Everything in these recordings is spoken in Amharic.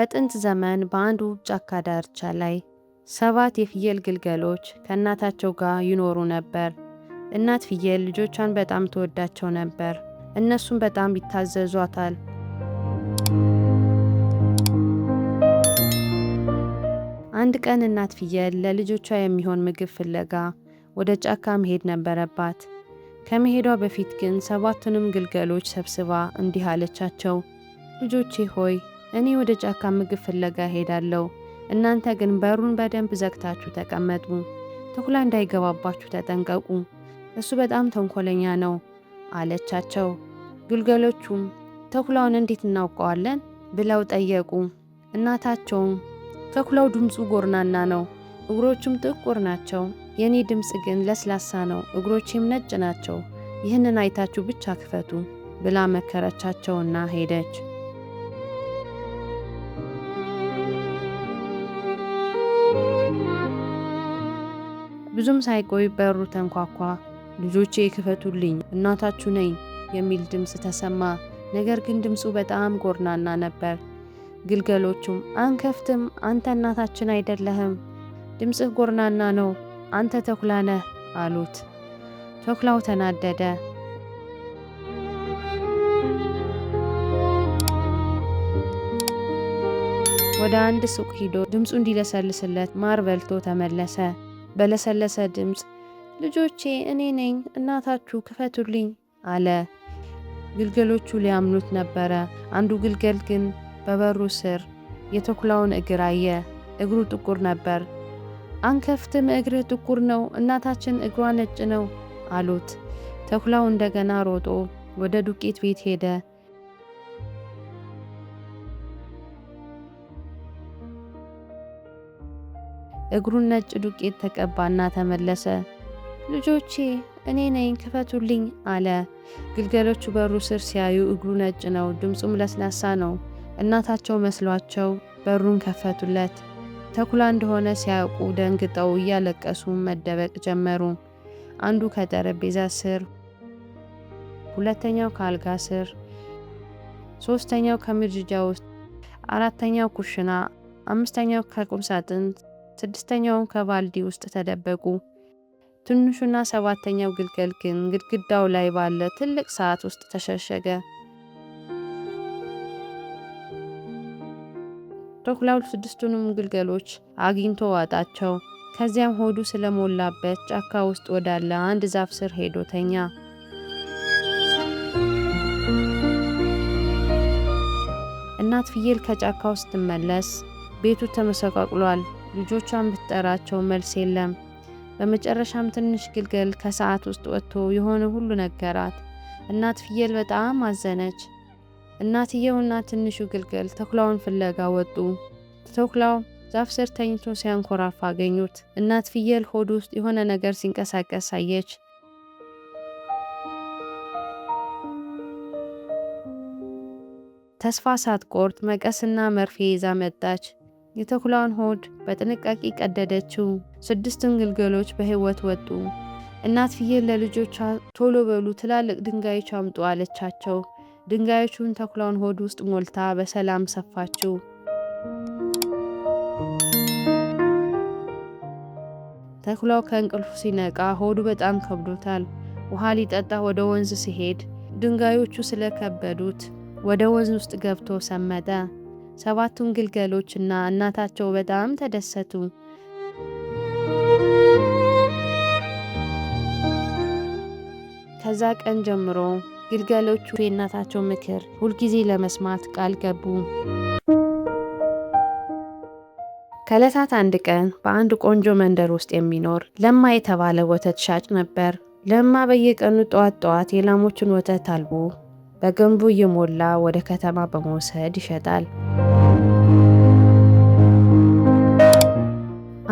በጥንት ዘመን በአንድ ውብ ጫካ ዳርቻ ላይ 7 የፍየል ግልገሎች ከእናታቸው ጋር ይኖሩ ነበር። እናት ፍየል ልጆቿን በጣም ትወዳቸው ነበር። እነሱም በጣም ይታዘዟታል። አንድ ቀን እናት ፍየል ለልጆቿ የሚሆን ምግብ ፍለጋ ወደ ጫካ መሄድ ነበረባት። ከመሄዷ በፊት ግን 7ቱንም ግልገሎች ሰብስባ እንዲህ አለቻቸው፣ ልጆቼ ሆይ እኔ ወደ ጫካ ምግብ ፍለጋ ሄዳለሁ። እናንተ ግን በሩን በደንብ ዘግታችሁ ተቀመጡ። ተኩላ እንዳይገባባችሁ ተጠንቀቁ። እሱ በጣም ተንኮለኛ ነው አለቻቸው። ግልገሎቹም ተኩላውን እንዴት እናውቀዋለን ብለው ጠየቁ። እናታቸውም ተኩላው ድምፁ ጎርናና ነው፣ እግሮቹም ጥቁር ናቸው። የኔ ድምፅ ግን ለስላሳ ነው፣ እግሮቼም ነጭ ናቸው። ይህንን አይታችሁ ብቻ ክፈቱ ብላ መከረቻቸውና ሄደች። ብዙም ሳይቆይ በሩ ተንኳኳ። ልጆቼ ክፈቱልኝ፣ እናታችሁ ነኝ የሚል ድምፅ ተሰማ። ነገር ግን ድምፁ በጣም ጎርናና ነበር። ግልገሎቹም አንከፍትም፣ አንተ እናታችን አይደለህም፣ ድምፅህ ጎርናና ነው፣ አንተ ተኩላ ነህ አሉት። ተኩላው ተናደደ። ወደ አንድ ሱቅ ሂዶ ድምፁ እንዲለሰልስለት ማር በልቶ ተመለሰ። በለሰለሰ ድምፅ ልጆቼ እኔ ነኝ እናታችሁ ክፈቱልኝ አለ። ግልገሎቹ ሊያምኑት ነበረ። አንዱ ግልገል ግን በበሩ ስር የተኩላውን እግር አየ። እግሩ ጥቁር ነበር። አንከፍትም፣ እግርህ ጥቁር ነው፣ እናታችን እግሯ ነጭ ነው አሉት። ተኩላው እንደገና ሮጦ ወደ ዱቄት ቤት ሄደ። እግሩን ነጭ ዱቄት ተቀባና ተመለሰ። ልጆቼ እኔ ነኝ ክፈቱልኝ አለ። ግልገሎቹ በሩ ስር ሲያዩ እግሩ ነጭ ነው፣ ድምፁም ለስላሳ ነው። እናታቸው መስሏቸው በሩን ከፈቱለት። ተኩላ እንደሆነ ሲያውቁ ደንግጠው እያለቀሱ መደበቅ ጀመሩ። አንዱ ከጠረጴዛ ስር፣ ሁለተኛው ከአልጋ ስር፣ ሶስተኛው ከምድጃ ውስጥ፣ አራተኛው ኩሽና፣ አምስተኛው ከቁም ሳጥን፣ ስድስተኛው ከባልዲ ውስጥ ተደበቁ። ትንሹና 7ኛው ግልገል ግን ግድግዳው ላይ ባለ ትልቅ ሰዓት ውስጥ ተሸሸገ። ተኩላው 6ቱንም ግልገሎች አግኝቶ ዋጣቸው። ከዚያም ሆዱ ስለሞላበት ጫካ ውስጥ ወዳለ አንድ ዛፍ ስር ሄዶ ተኛ። እናት ፍየል ከጫካው ስትመለስ ቤቱ ተመሰቃቅሏል። ልጆቿን ብትጠራቸው መልስ የለም። በመጨረሻም ትንሽ ግልገል ከሰዓት ውስጥ ወጥቶ የሆነ ሁሉ ነገራት። እናት ፍየል በጣም አዘነች። እናትየውና ትንሹ ግልገል ተኩላውን ፍለጋ ወጡ። ተኩላው ዛፍ ስር ተኝቶ ሲያንኮራፋ አገኙት። እናት ፍየል ሆድ ውስጥ የሆነ ነገር ሲንቀሳቀስ አየች። ተስፋ ሳትቆርጥ መቀስና መርፌ ይዛ መጣች። የተኩላውን ሆድ በጥንቃቄ ቀደደችው። 6ቱም ግልገሎች በሕይወት ወጡ። እናት ፍየል ለልጆቿ ቶሎ በሉ ትላልቅ ድንጋዮች አምጡ አለቻቸው። ድንጋዮቹን ተኩላውን ሆድ ውስጥ ሞልታ በሰላም ሰፋችው። ተኩላው ከእንቅልፉ ሲነቃ ሆዱ በጣም ከብዶታል። ውሃ ሊጠጣ ወደ ወንዝ ሲሄድ ድንጋዮቹ ስለከበዱት ወደ ወንዝ ውስጥ ገብቶ ሰመጠ። 7ቱም ግልገሎች እና እናታቸው በጣም ተደሰቱ። ከዛ ቀን ጀምሮ ግልገሎቹ የእናታቸው ምክር ሁልጊዜ ለመስማት ቃል ገቡ። ከዕለታት አንድ ቀን በአንድ ቆንጆ መንደር ውስጥ የሚኖር ለማ የተባለ ወተት ሻጭ ነበር። ለማ በየቀኑ ጠዋት የላሞችን ወተት አልቦ በገንቦ እየሞላ ወደ ከተማ በመውሰድ ይሸጣል።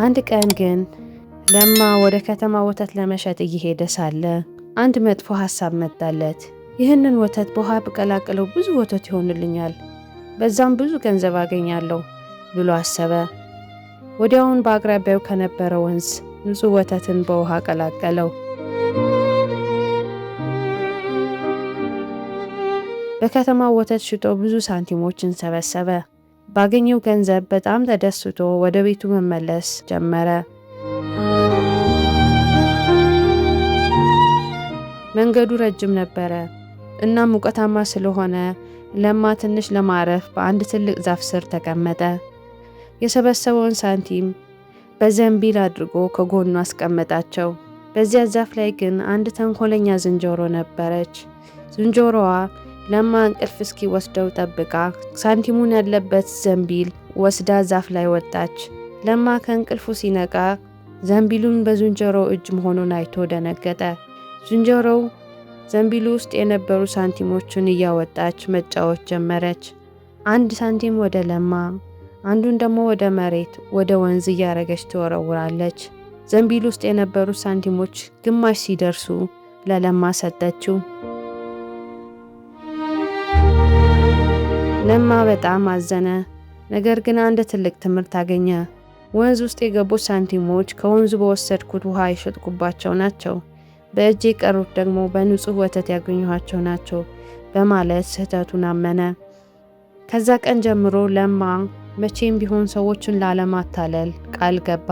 አንድ ቀን ግን ለማ ወደ ከተማ ወተት ለመሸጥ እየሄደ ሳለ አንድ መጥፎ ሐሳብ መጣለት። ይህንን ወተት በውሃ ብቀላቅለው ብዙ ወተት ይሆንልኛል፣ በዛም ብዙ ገንዘብ አገኛለሁ ብሎ አሰበ። ወዲያውን በአቅራቢያው ከነበረ ወንዝ ንጹህ ወተትን በውሃ ቀላቀለው። በከተማው ወተት ሽጦ ብዙ ሳንቲሞችን ሰበሰበ። ባገኘው ገንዘብ በጣም ተደስቶ ወደ ቤቱ መመለስ ጀመረ። መንገዱ ረጅም ነበረ እና ሙቀታማ ስለሆነ ለማ ትንሽ ለማረፍ በአንድ ትልቅ ዛፍ ስር ተቀመጠ። የሰበሰበውን ሳንቲም በዘንቢል አድርጎ ከጎኑ አስቀመጣቸው። በዚያ ዛፍ ላይ ግን አንድ ተንኮለኛ ዝንጀሮ ነበረች። ዝንጀሮዋ ለማ እንቅልፍ እስኪወስደው ጠብቃ ሳንቲሙን ያለበት ዘንቢል ወስዳ ዛፍ ላይ ወጣች። ለማ ከእንቅልፉ ሲነቃ ዘንቢሉን በዝንጀሮ እጅ መሆኑን አይቶ ደነገጠ። ዝንጀሮው ዘንቢሉ ውስጥ የነበሩ ሳንቲሞችን እያወጣች መጫወት ጀመረች። አንድ ሳንቲም ወደ ለማ፣ አንዱን ደግሞ ወደ መሬት፣ ወደ ወንዝ እያረገች ትወረውራለች። ዘንቢል ውስጥ የነበሩት ሳንቲሞች ግማሽ ሲደርሱ ለለማ ሰጠችው። ለማ በጣም አዘነ። ነገር ግን አንድ ትልቅ ትምህርት አገኘ። ወንዝ ውስጥ የገቡት ሳንቲሞች ከወንዙ በወሰድኩት ውሃ የሸጥኩባቸው ናቸው፣ በእጅ የቀሩት ደግሞ በንጹህ ወተት ያገኘኋቸው ናቸው በማለት ስህተቱን አመነ። ከዛ ቀን ጀምሮ ለማ መቼም ቢሆን ሰዎችን ላለማታለል ቃል ገባ።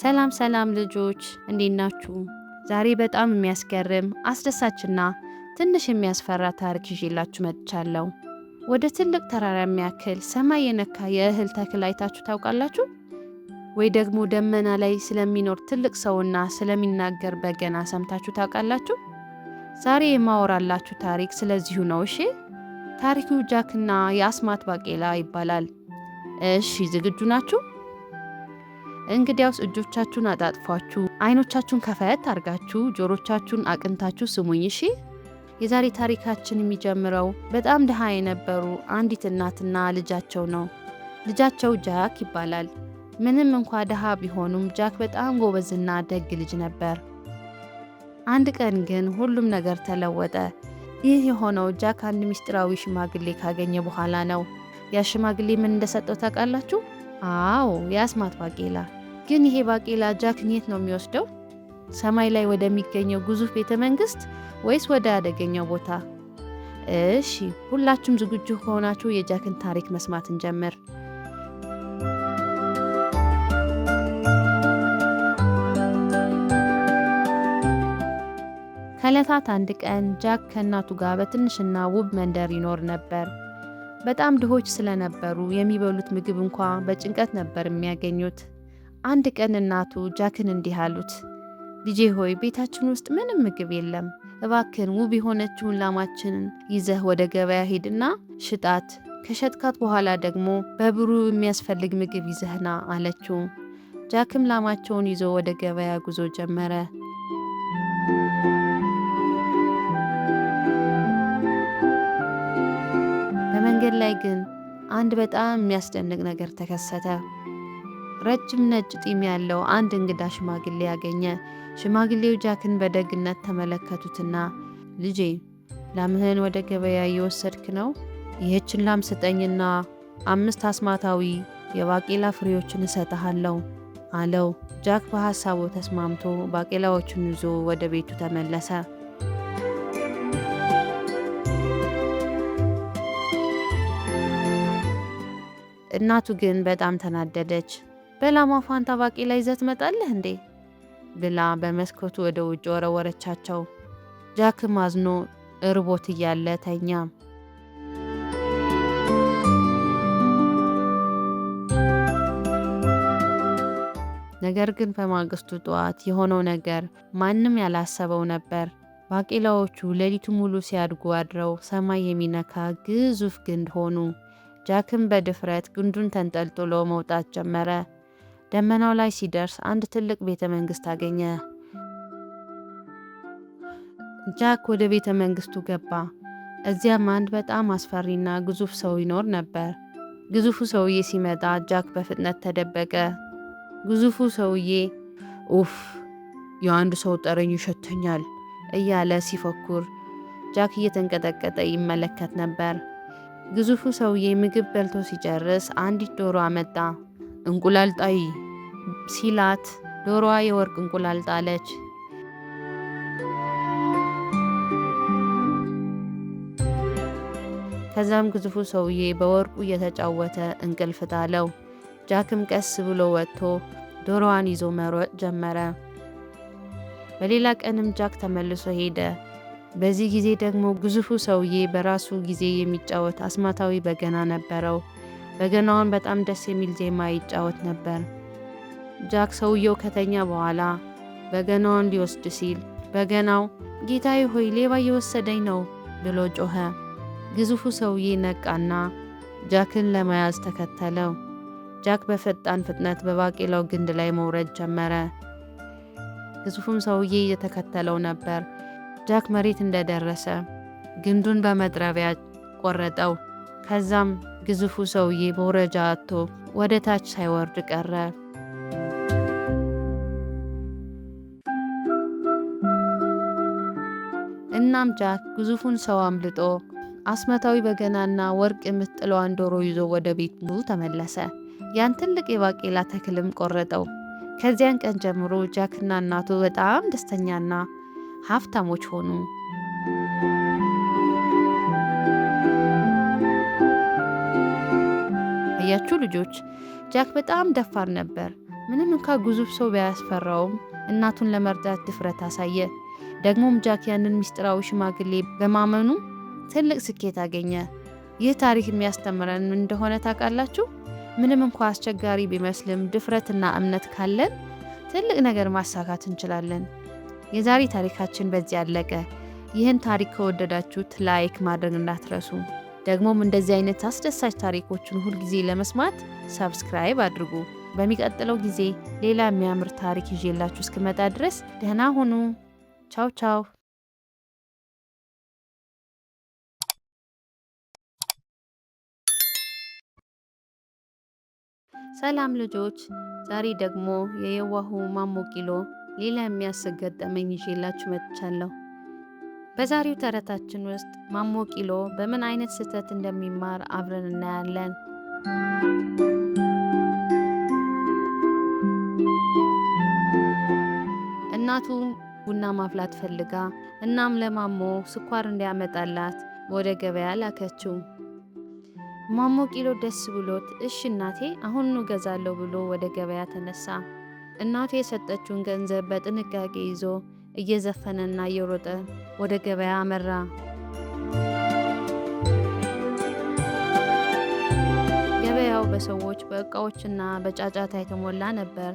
ሰላም ሰላም ልጆች እንዴት ናችሁ? ዛሬ በጣም የሚያስገርም አስደሳችና ትንሽ የሚያስፈራ ታሪክ ይዤላችሁ መጥቻለሁ። ወደ ትልቅ ተራራ የሚያክል ሰማይ የነካ የእህል ተክል አይታችሁ ታውቃላችሁ? ወይ ደግሞ ደመና ላይ ስለሚኖር ትልቅ ሰውና ስለሚናገር በገና ሰምታችሁ ታውቃላችሁ? ዛሬ የማወራላችሁ ታሪክ ስለዚሁ ነው። እሺ፣ ታሪኩ ጃክና የአስማት ባቄላ ይባላል። እሺ፣ ዝግጁ ናችሁ? እንግዲያውስ እጆቻችሁን አጣጥፏችሁ አይኖቻችሁን ከፈት አርጋችሁ ጆሮቻችሁን አቅንታችሁ ስሙኝ። እሺ፣ የዛሬ ታሪካችን የሚጀምረው በጣም ድሃ የነበሩ አንዲት እናትና ልጃቸው ነው። ልጃቸው ጃክ ይባላል። ምንም እንኳ ድሃ ቢሆኑም ጃክ በጣም ጎበዝና ደግ ልጅ ነበር። አንድ ቀን ግን ሁሉም ነገር ተለወጠ። ይህ የሆነው ጃክ አንድ ምስጢራዊ ሽማግሌ ካገኘ በኋላ ነው። ያ ሽማግሌ ምን እንደሰጠው ታውቃላችሁ? አዎ፣ የአስማት ባቄላ። ግን ይሄ ባቄላ ጃክን የት ነው የሚወስደው? ሰማይ ላይ ወደሚገኘው ግዙፍ ቤተ መንግስት ወይስ ወደ አደገኛው ቦታ? እሺ፣ ሁላችሁም ዝግጁ ከሆናችሁ የጃክን ታሪክ መስማት እንጀምር። ከዕለታት አንድ ቀን ጃክ ከእናቱ ጋር በትንሽና ውብ መንደር ይኖር ነበር። በጣም ድሆች ስለነበሩ የሚበሉት ምግብ እንኳ በጭንቀት ነበር የሚያገኙት። አንድ ቀን እናቱ ጃክን እንዲህ አሉት፣ ልጄ ሆይ ቤታችን ውስጥ ምንም ምግብ የለም። እባክን ውብ የሆነችውን ላማችንን ይዘህ ወደ ገበያ ሄድና ሽጣት። ከሸጥካት በኋላ ደግሞ በብሩ የሚያስፈልግ ምግብ ይዘህና አለችው። ጃክም ላማቸውን ይዞ ወደ ገበያ ጉዞ ጀመረ። በመንገድ ላይ ግን አንድ በጣም የሚያስደንቅ ነገር ተከሰተ። ረጅም ነጭ ጢም ያለው አንድ እንግዳ ሽማግሌ ያገኘ። ሽማግሌው ጃክን በደግነት ተመለከቱትና ልጄ፣ ላምህን ወደ ገበያ እየወሰድክ ነው? ይህችን ላም ስጠኝና 5 አስማታዊ የባቄላ ፍሬዎችን እሰጥሃለሁ አለው። ጃክ በሐሳቡ ተስማምቶ ባቄላዎቹን ይዞ ወደ ቤቱ ተመለሰ። እናቱ ግን በጣም ተናደደች። በላሟ ፋንታ ባቄላ ይዘህ ትመጣለህ እንዴ? ብላ በመስኮቱ ወደ ውጭ ወረወረቻቸው። ጃክም አዝኖ እርቦት እያለ ተኛ። ነገር ግን በማግስቱ ጠዋት የሆነው ነገር ማንም ያላሰበው ነበር። ባቄላዎቹ ሌሊቱ ሙሉ ሲያድጉ አድረው ሰማይ የሚነካ ግዙፍ ግንድ ሆኑ። ጃክም በድፍረት ግንዱን ተንጠልጥሎ መውጣት ጀመረ። ደመናው ላይ ሲደርስ አንድ ትልቅ ቤተ መንግስት አገኘ። ጃክ ወደ ቤተ መንግስቱ ገባ። እዚያም አንድ በጣም አስፈሪና ግዙፍ ሰው ይኖር ነበር። ግዙፉ ሰውዬ ሲመጣ ጃክ በፍጥነት ተደበቀ። ግዙፉ ሰውዬ ኡፍ፣ የአንድ ሰው ጠረን ይሸተኛል እያለ ሲፎክር ጃክ እየተንቀጠቀጠ ይመለከት ነበር። ግዙፉ ሰውዬ ምግብ በልቶ ሲጨርስ አንዲት ዶሮ አመጣ። እንቁላል ጣይ ሲላት ዶሮዋ የወርቅ እንቁላል ጣለች። ከዛም ግዙፉ ሰውዬ በወርቁ እየተጫወተ እንቅልፍ ጣለው። ጃክም ቀስ ብሎ ወጥቶ ዶሮዋን ይዞ መሮጥ ጀመረ። በሌላ ቀንም ጃክ ተመልሶ ሄደ። በዚህ ጊዜ ደግሞ ግዙፉ ሰውዬ በራሱ ጊዜ የሚጫወት አስማታዊ በገና ነበረው። በገናውን በጣም ደስ የሚል ዜማ ይጫወት ነበር። ጃክ ሰውየው ከተኛ በኋላ በገናውን ሊወስድ ሲል በገናው ጌታዬ ሆይ ሌባ እየወሰደኝ ነው ብሎ ጮኸ። ግዙፉ ሰውዬ ነቃና ጃክን ለመያዝ ተከተለው። ጃክ በፈጣን ፍጥነት በባቄላው ግንድ ላይ መውረድ ጀመረ። ግዙፉም ሰውዬ እየተከተለው ነበር። ጃክ መሬት እንደደረሰ ግንዱን በመጥረቢያ ቆረጠው። ከዛም ግዙፉ ሰውዬ መውረጃ አጥቶ ወደ ታች ሳይወርድ ቀረ። እናም ጃክ ግዙፉን ሰው አምልጦ አስማታዊ በገናና ወርቅ የምትጥለዋን ዶሮ ይዞ ወደ ቤቱ ተመለሰ። ያን ትልቅ የባቄላ ተክልም ቆረጠው። ከዚያን ቀን ጀምሮ ጃክና እናቱ በጣም ደስተኛና ሀብታሞች ሆኑ። አያችሁ ልጆች፣ ጃክ በጣም ደፋር ነበር። ምንም እንኳ ግዙፍ ሰው ቢያስፈራውም እናቱን ለመርዳት ድፍረት አሳየ። ደግሞም ጃክ ያንን ምስጢራዊ ሽማግሌ በማመኑ ትልቅ ስኬት አገኘ። ይህ ታሪክ የሚያስተምረን ምን እንደሆነ ታውቃላችሁ? ምንም እንኳ አስቸጋሪ ቢመስልም ድፍረትና እምነት ካለን ትልቅ ነገር ማሳካት እንችላለን። የዛሬ ታሪካችን በዚህ አለቀ። ይህን ታሪክ ከወደዳችሁት ላይክ ማድረግ እንዳትረሱ። ደግሞም እንደዚህ አይነት አስደሳች ታሪኮችን ሁልጊዜ ለመስማት ሰብስክራይብ አድርጉ። በሚቀጥለው ጊዜ ሌላ የሚያምር ታሪክ ይዤላችሁ እስክመጣ ድረስ ደህና ሁኑ። ቻው ቻው። ሰላም ልጆች፣ ዛሬ ደግሞ የየዋሁ ማሞ ቂሎ ሌላ የሚያስቅ ገጠመኝ ይዤላችሁ መጥቻለሁ። በዛሬው ተረታችን ውስጥ ማሞ ቂሎ በምን አይነት ስህተት እንደሚማር አብረን እናያለን። እናቱ ቡና ማፍላት ፈልጋ እናም ለማሞ ስኳር እንዲያመጣላት ወደ ገበያ ላከችው። ማሞ ቂሎ ደስ ብሎት እሺ እናቴ አሁኑ ገዛለሁ ብሎ ወደ ገበያ ተነሳ። እናቱ የሰጠችውን ገንዘብ በጥንቃቄ ይዞ እየዘፈነና እየሮጠ ወደ ገበያ አመራ። ገበያው በሰዎች በእቃዎችና በጫጫታ የተሞላ ነበር።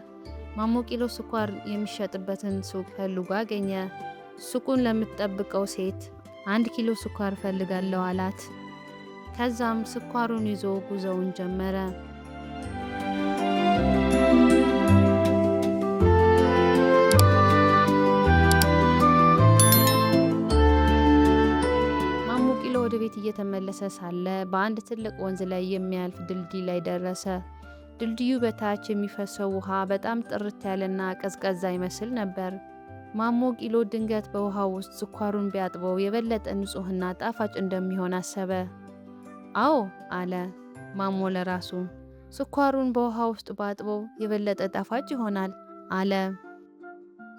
ማሞ ቂሎ ስኳር የሚሸጥበትን ሱቅ ፈልጎ አገኘ። ሱቁን ለምትጠብቀው ሴት 1 ኪሎ ስኳር ፈልጋለሁ አላት። ከዛም ስኳሩን ይዞ ጉዞውን ጀመረ። ማሞ ቂሎ ወደ ቤት እየተመለሰ ሳለ በአንድ ትልቅ ወንዝ ላይ የሚያልፍ ድልድይ ላይ ደረሰ። ድልድዩ በታች የሚፈሰው ውሃ በጣም ጥርት ያለና ቀዝቃዛ ይመስል ነበር። ማሞ ቂሎ ድንገት በውሃው ውስጥ ስኳሩን ቢያጥበው የበለጠ ንጹህና ጣፋጭ እንደሚሆን አሰበ። አዎ አለ ማሞ ለራሱ፣ ስኳሩን በውሃ ውስጥ ባጥበው የበለጠ ጣፋጭ ይሆናል አለ።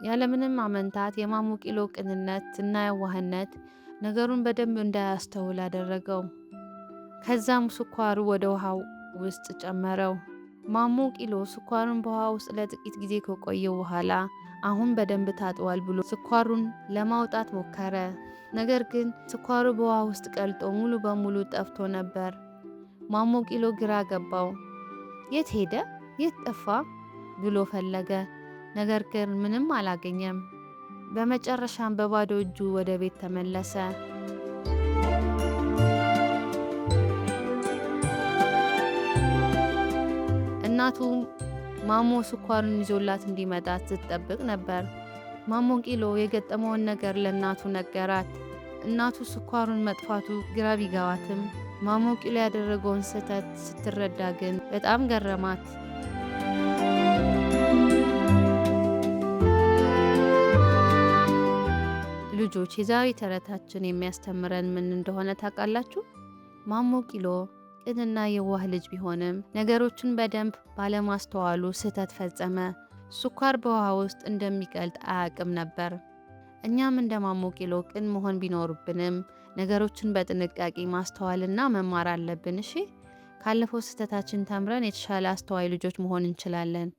ያለምንም አመንታት የማሞ ቂሎ ቅንነት እና የዋህነት ነገሩን በደንብ እንዳያስተውል አደረገው። ከዛም ስኳሩ ወደ ውሃው ውስጥ ጨመረው። ማሞ ቂሎ ስኳሩን በውሃ ውስጥ ለጥቂት ጊዜ ከቆየው በኋላ አሁን በደንብ ታጥቧል ብሎ ስኳሩን ለማውጣት ሞከረ። ነገር ግን ስኳሩ በውሃ ውስጥ ቀልጦ ሙሉ በሙሉ ጠፍቶ ነበር። ማሞ ቂሎ ግራ ገባው። የት ሄደ? የት ጠፋ ብሎ ፈለገ። ነገር ግን ምንም አላገኘም። በመጨረሻም በባዶ እጁ ወደ ቤት ተመለሰ። እናቱ ማሞ ስኳሩን ይዞላት እንዲመጣ ስትጠብቅ ነበር። ማሞ ቂሎ የገጠመውን ነገር ለእናቱ ነገራት። እናቱ ስኳሩን መጥፋቱ ግራ ቢገባትም ማሞ ቂሎ ያደረገውን ስህተት ስትረዳ ግን በጣም ገረማት። ልጆች፣ የዛሬ ተረታችን የሚያስተምረን ምን እንደሆነ ታውቃላችሁ? ማሞ ቂሎ ቅንና የዋህ ልጅ ቢሆንም ነገሮችን በደንብ ባለማስተዋሉ ስህተት ፈጸመ። ስኳር በውሃ ውስጥ እንደሚቀልጥ አያውቅም ነበር። እኛም እንደ ማሞ ቂሎ ቅን መሆን ቢኖርብንም ነገሮችን በጥንቃቄ ማስተዋልና መማር አለብን። እሺ፣ ካለፈው ስህተታችን ተምረን የተሻለ አስተዋይ ልጆች መሆን እንችላለን።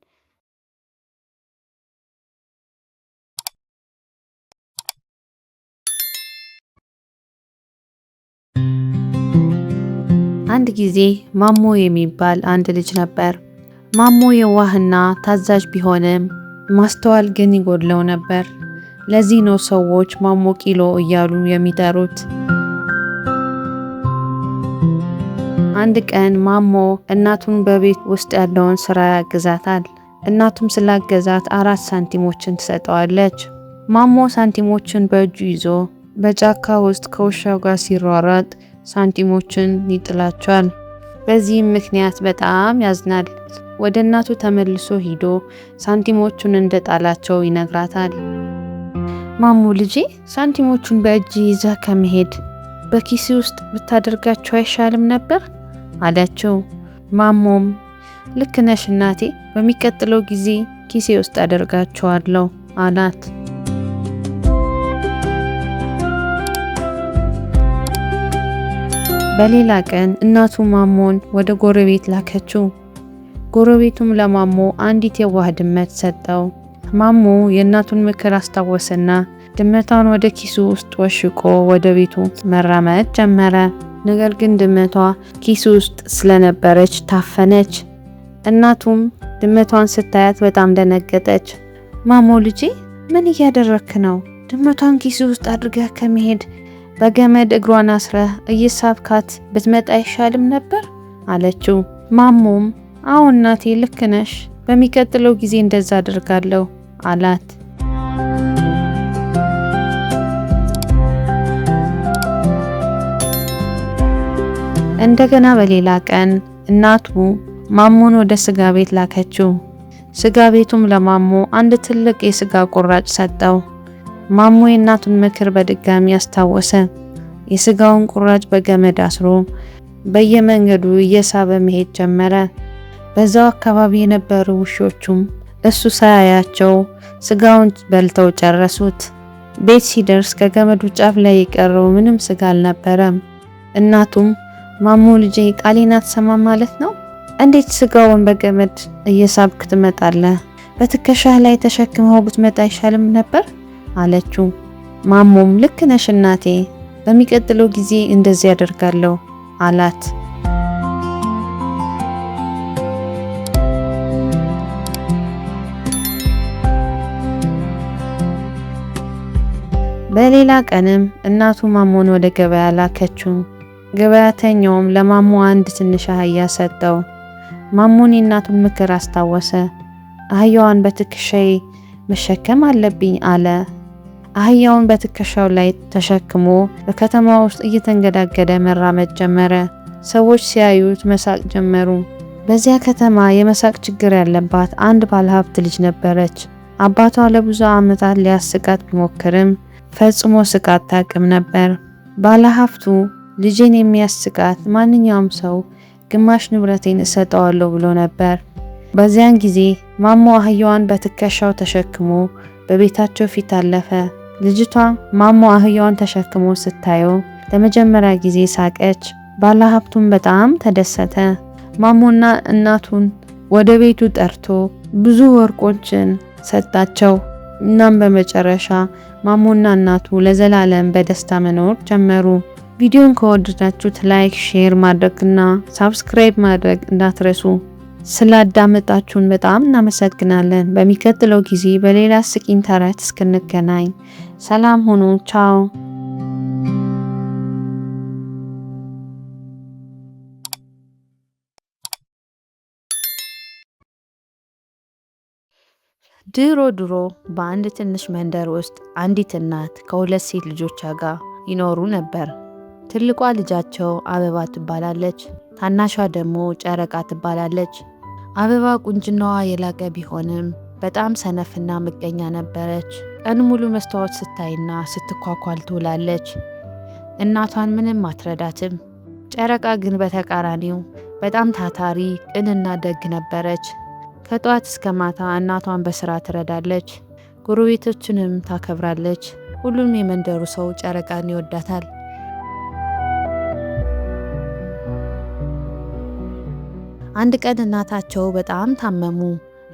አንድ ጊዜ ማሞ የሚባል አንድ ልጅ ነበር። ማሞ የዋህና ታዛዥ ቢሆንም ማስተዋል ግን ይጎድለው ነበር። ለዚህ ነው ሰዎች ማሞ ቂሎ እያሉ የሚጠሩት። አንድ ቀን ማሞ እናቱን በቤት ውስጥ ያለውን ስራ ያግዛታል። እናቱም ስላገዛት 4 ሳንቲሞችን ትሰጠዋለች። ማሞ ሳንቲሞችን በእጁ ይዞ በጫካ ውስጥ ከውሻው ጋር ሲሯሯጥ ሳንቲሞችን ይጥላቸዋል። በዚህም ምክንያት በጣም ያዝናል። ወደ እናቱ ተመልሶ ሂዶ ሳንቲሞቹን እንደጣላቸው ይነግራታል። ማሞ ልጄ፣ ሳንቲሞቹን በእጅ ይዘህ ከመሄድ በኪሲ ውስጥ ብታደርጋቸው አይሻልም ነበር አለችው። ማሞም ልክ ነሽ እናቴ፣ በሚቀጥለው ጊዜ ኪሴ ውስጥ አደርጋቸዋለሁ አላት። በሌላ ቀን እናቱ ማሞን ወደ ጎረቤት ላከችው። ጎረቤቱም ለማሞ አንዲት የዋህ ድመት ሰጠው። ማሞ የእናቱን ምክር አስታወሰና ድመቷን ወደ ኪሱ ውስጥ ወሽቆ ወደ ቤቱ መራመድ ጀመረ። ነገር ግን ድመቷ ኪሱ ውስጥ ስለነበረች ታፈነች። እናቱም ድመቷን ስታያት በጣም ደነገጠች። ማሞ ልጄ፣ ምን እያደረክ ነው? ድመቷን ኪሱ ውስጥ አድርገህ ከመሄድ በገመድ እግሯን አስረህ እየሳብካት ብትመጣ አይሻልም ነበር አለችው። ማሞም አዎ እናቴ ልክ ነሽ፣ በሚቀጥለው ጊዜ እንደዛ አድርጋለሁ አላት። እንደገና በሌላ ቀን እናቱ ማሞን ወደ ስጋ ቤት ላከችው። ስጋ ቤቱም ለማሞ አንድ ትልቅ የስጋ ቁራጭ ሰጠው። ማሞ የእናቱን ምክር በድጋሚ አስታወሰ። የስጋውን ቁራጭ በገመድ አስሮ በየመንገዱ እየሳበ መሄድ ጀመረ። በዛው አካባቢ የነበሩ ውሾቹም እሱ ሳያያቸው ስጋውን በልተው ጨረሱት። ቤት ሲደርስ ከገመዱ ጫፍ ላይ የቀረው ምንም ስጋ አልነበረም። እናቱም ማሞ ልጄ፣ ቃሌን አትሰማም ማለት ነው? እንዴት ስጋውን በገመድ እየሳብክ ትመጣለህ? በትከሻህ ላይ ተሸክመው ብትመጣ አይሻልም ነበር አለችው። ማሞም ልክ ነሽ እናቴ፣ በሚቀጥለው ጊዜ እንደዚህ ያደርጋለሁ አላት። በሌላ ቀንም እናቱ ማሞን ወደ ገበያ ላከችው። ገበያተኛውም ለማሞ አንድ ትንሽ አህያ ሰጠው። ማሞን የእናቱን ምክር አስታወሰ። አህያዋን በትከሻዬ መሸከም አለብኝ አለ። አህያውን በትከሻው ላይ ተሸክሞ በከተማ ውስጥ እየተንገዳገደ መራመድ ጀመረ። ሰዎች ሲያዩት መሳቅ ጀመሩ። በዚያ ከተማ የመሳቅ ችግር ያለባት አንድ ባለሀብት ልጅ ነበረች። አባቷ ለብዙ ዓመታት ሊያስቃት ቢሞክርም ፈጽሞ ስቃ አታውቅም ነበር። ባለሀብቱ ልጄን የሚያስቃት ማንኛውም ሰው ግማሽ ንብረቴን እሰጠዋለሁ ብሎ ነበር። በዚያን ጊዜ ማሞ አህያዋን በትከሻው ተሸክሞ በቤታቸው ፊት አለፈ። ልጅቷ ማሞ አህያዋን ተሸክሞ ስታየው ለመጀመሪያ ጊዜ ሳቀች። ባለሀብቱም በጣም ተደሰተ። ማሞና እናቱን ወደ ቤቱ ጠርቶ ብዙ ወርቆችን ሰጣቸው። እናም በመጨረሻ ማሞና እናቱ ለዘላለም በደስታ መኖር ጀመሩ። ቪዲዮን ከወደዳችሁት ላይክ፣ ሼር ማድረግና ሳብስክራይብ ማድረግ እንዳትረሱ። ስላዳመጣችሁን በጣም እናመሰግናለን። በሚቀጥለው ጊዜ በሌላ አስቂኝ ተረት እስክንገናኝ ሰላም ሁኑ። ቻው። ድሮ ድሮ በአንድ ትንሽ መንደር ውስጥ አንዲት እናት ከሁለት ሴት ልጆቿ ጋር ይኖሩ ነበር። ትልቋ ልጃቸው አበባ ትባላለች። ታናሿ ደግሞ ጨረቃ ትባላለች። አበባ ቁንጅናዋ የላቀ ቢሆንም በጣም ሰነፍና ምቀኛ ነበረች። ቀን ሙሉ መስታወት ስታይና ስትኳኳል ትውላለች። እናቷን ምንም አትረዳትም። ጨረቃ ግን በተቃራኒው በጣም ታታሪ፣ ቅንና ደግ ነበረች። ከጠዋት እስከ ማታ እናቷን በስራ ትረዳለች፣ ጎረቤቶችንም ታከብራለች። ሁሉም የመንደሩ ሰው ጨረቃን ይወዳታል። አንድ ቀን እናታቸው በጣም ታመሙ።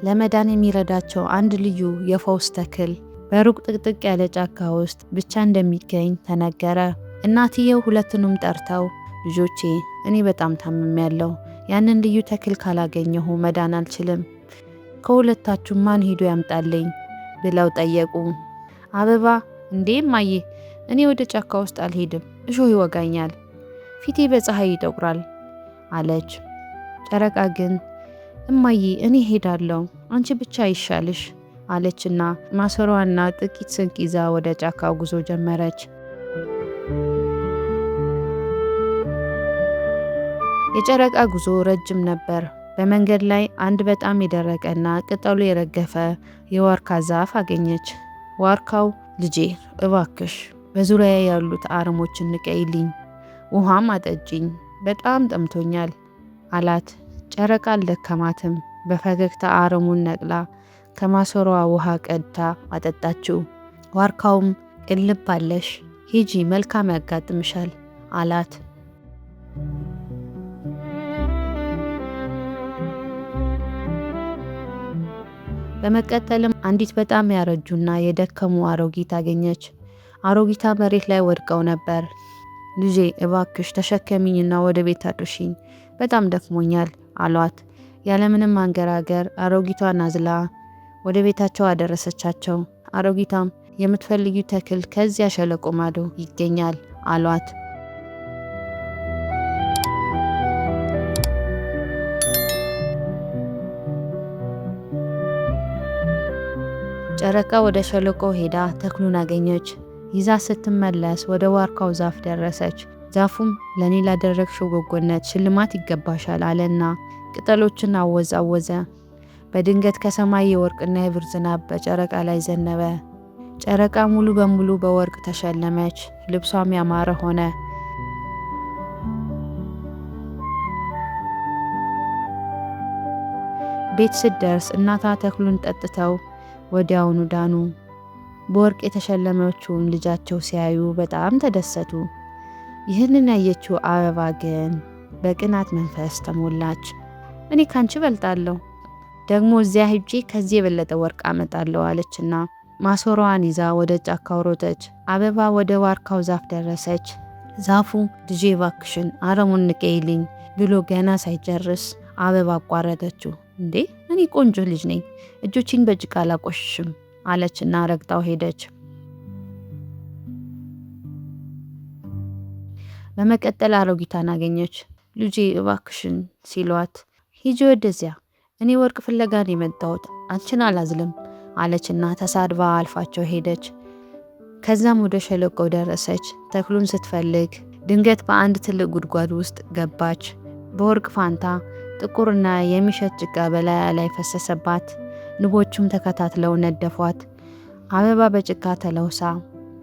ለመዳን የሚረዳቸው አንድ ልዩ የፈውስ ተክል በሩቅ ጥቅጥቅ ያለ ጫካ ውስጥ ብቻ እንደሚገኝ ተነገረ። እናትየው ሁለቱንም ጠርተው ልጆቼ፣ እኔ በጣም ታምሜያለሁ። ያንን ልዩ ተክል ካላገኘሁ መዳን አልችልም። ከሁለታችሁ ማን ሄዶ ያምጣልኝ ብለው ጠየቁ። አበባ፣ እንዴ እማዬ፣ እኔ ወደ ጫካ ውስጥ አልሄድም፣ እሾህ ይወጋኛል፣ ፊቴ በፀሐይ ይጠቁራል አለች። ጨረቃ ግን እማዬ፣ እኔ ሄዳለሁ፣ አንቺ ብቻ ይሻልሽ አለችና ማሰሯና ጥቂት ስንቅ ይዛ ወደ ጫካው ጉዞ ጀመረች። የጨረቃ ጉዞ ረጅም ነበር። በመንገድ ላይ አንድ በጣም የደረቀና ቅጠሉ የረገፈ የዋርካ ዛፍ አገኘች። ዋርካው ልጄ እባክሽ በዙሪያ ያሉት አረሞችን ንቀይልኝ፣ ውሃም አጠጪኝ፣ በጣም ጠምቶኛል አላት። ጨረቃ አልደከማትም። በፈገግታ አረሙን ነቅላ ከማሰሯ ውሃ ቀድታ አጠጣችው። ዋርካውም ቅልብ አለሽ፣ ሂጂ፣ መልካም ያጋጥምሻል አላት። በመቀጠልም አንዲት በጣም ያረጁና የደከሙ አሮጊት አገኘች። አሮጊቷ መሬት ላይ ወድቀው ነበር። ልጄ እባክሽ ተሸከሚኝና ወደ ቤት አድርሽኝ፣ በጣም ደክሞኛል አሏት። ያለምንም አንገራገር አሮጊቷን አዝላ ወደ ቤታቸው አደረሰቻቸው። አሮጊቷም የምትፈልጊው ተክል ከዚያ ሸለቆ ማዶ ይገኛል አሏት። ጨረቃ ወደ ሸለቆ ሄዳ ተክሉን አገኘች። ይዛ ስትመለስ ወደ ዋርካው ዛፍ ደረሰች። ዛፉም ለኔ ላደረግሽው በጎነት ሽልማት ይገባሻል አለና ቅጠሎችን አወዛወዘ። በድንገት ከሰማይ የወርቅና የብር ዝናብ በጨረቃ ላይ ዘነበ። ጨረቃ ሙሉ በሙሉ በወርቅ ተሸለመች። ልብሷም ያማረ ሆነ። ቤት ስትደርስ እናቷ ተክሉን ጠጥተው ወዲያውኑ ዳኑ። በወርቅ የተሸለመችውን ልጃቸው ሲያዩ በጣም ተደሰቱ። ይህንን ያየችው አበባ ግን በቅናት መንፈስ ተሞላች። እኔ ካንቺ በልጣለሁ፣ ደግሞ እዚያ ሄጄ ከዚህ የበለጠ ወርቅ አመጣለሁ አለችና ማሰሯዋን ይዛ ወደ ጫካው ሮጠች። አበባ ወደ ዋርካው ዛፍ ደረሰች። ዛፉ ልጄ እባክሽን አረሙን ንቀይልኝ ብሎ ገና ሳይጨርስ አበባ አቋረጠችው። እንዴ እኔ ቆንጆ ልጅ ነኝ፣ እጆችን በጭቃ አላቆሽሽም አለችና ረግጣው ሄደች። በመቀጠል አሮጊቷን አገኘች። ልጄ እባክሽን ሲሏት ሂጂ ወደዚያ፣ እኔ ወርቅ ፍለጋን የመጣሁት አንቺን አላዝልም አለችና ተሳድባ አልፋቸው ሄደች። ከዛም ወደ ሸለቆው ደረሰች። ተክሉን ስትፈልግ ድንገት በአንድ ትልቅ ጉድጓድ ውስጥ ገባች። በወርቅ ፋንታ ጥቁርና የሚሸት ጭቃ በላያ ላይ ፈሰሰባት። ንቦቹም ተከታትለው ነደፏት። አበባ በጭቃ ተለውሳ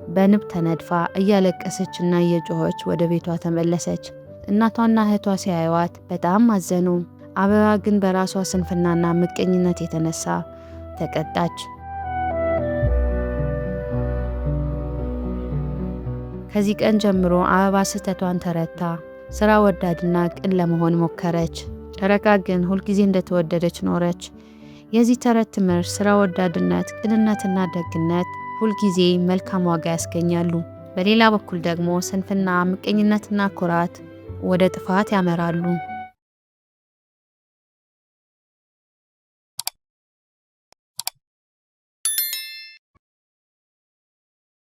በንብ ተነድፋ እያለቀሰችና እየጮኸች ወደ ቤቷ ተመለሰች። እናቷና እህቷ ሲያዩዋት በጣም አዘኑ። አበባ ግን በራሷ ስንፍናና ምቀኝነት የተነሳ ተቀጣች። ከዚህ ቀን ጀምሮ አበባ ስህተቷን ተረታ፣ ስራ ወዳድና ቅን ለመሆን ሞከረች። ጨረቃ ግን ሁልጊዜ እንደተወደደች ኖረች። የዚህ ተረት ትምህርት ስራ ወዳድነት፣ ቅንነትና ደግነት ሁልጊዜ መልካም ዋጋ ያስገኛሉ። በሌላ በኩል ደግሞ ስንፍና፣ ምቀኝነትና ኩራት ወደ ጥፋት ያመራሉ።